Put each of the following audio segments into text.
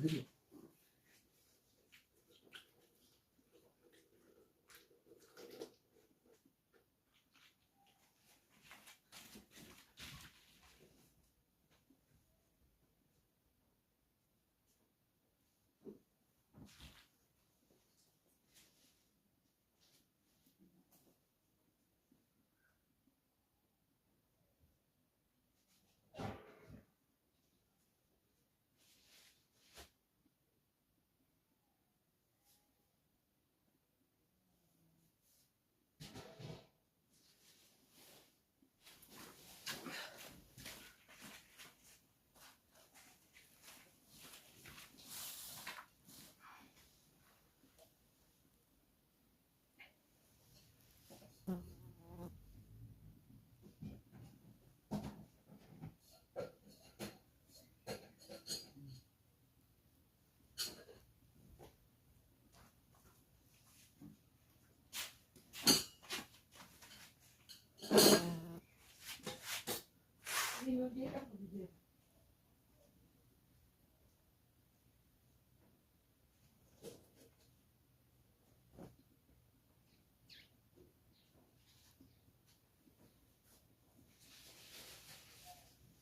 ችግር የለም።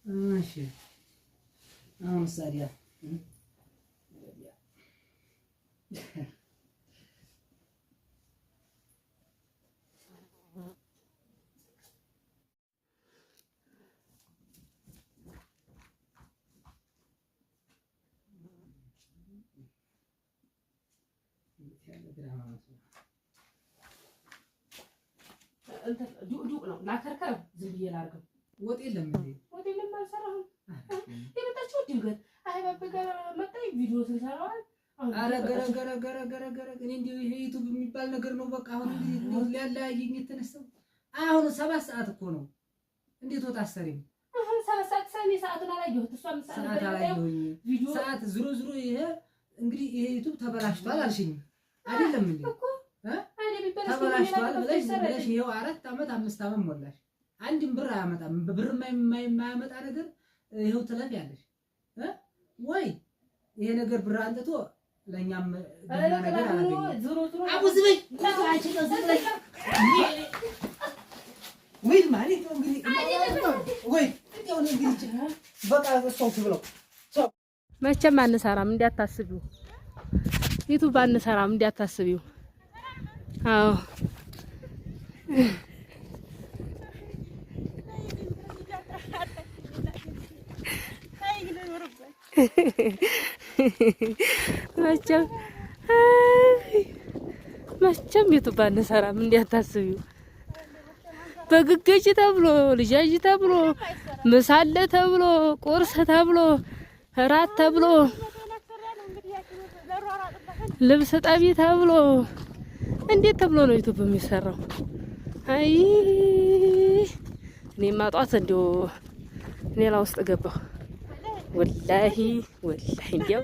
ماشي مساريا انت دوق ነው ላከርከው ዝም ብዬ ላርገው ወጥ የለም እንዴ ወጥ የለም አልሰራሁም የመጣችው ድንገት አህባብ ጋር መጣይ ቪዲዮ ተሰራዋል አረ ገረ እኔ እንዴ ይሄ ዩቲዩብ የሚባል ነገር ነው በቃ አሁን እንዴ ሊያለያየኝ የተነሳው አሁን 7 ሰዓት እኮ ነው እንዴት ወጥ አሰሪም አሁን 7 ሰዓት ሰኔ ሰዓቱን አላየሁት እሷም ሰዓት አላየሁኝ ቪዲዮ ሰዓት ዝሮ ይሄ እንግዲህ ይሄ ዩቲዩብ ተበላሽቷል አልሽኝ አይደለም እንዴ ተበላሽቷል ብለሽ ይሄው 4 አመት 5 አመት ሞላሽ አንድም ብር አያመጣም ብር የማያመጣ ነገር ይሄው ትለፍ ያለሽ ወይ ይሄ ነገር ብር አንጥቶ ለኛም ደህና ነገር አላገኘም አቡዝ በይ ታዋጭ ነው ዝብለሽ ወይ ማለት ነው እንግዲህ ወይ እንደው ነው እንግዲህ በቃ እሷው ትብለው መቼም አንሰራም እንዲያታስቢው ዩቲዩብ አንሰራም እንዲያታስቢው አዎ መቼም ዩቲዩብ አንሰራም እንዲያታስቢው በግግጭ ተብሎ ልጃጅ ተብሎ ምሳለ ተብሎ ቁርስ ተብሎ እራት ተብሎ ልብስ ጠቢ ተብሎ እንዴት ተብሎ ነው ዩቲዩብ የሚሰራው? አይ እኔማ ጧት እንደው ሌላ ውስጥ ገባሁ ወላሂ እንዴው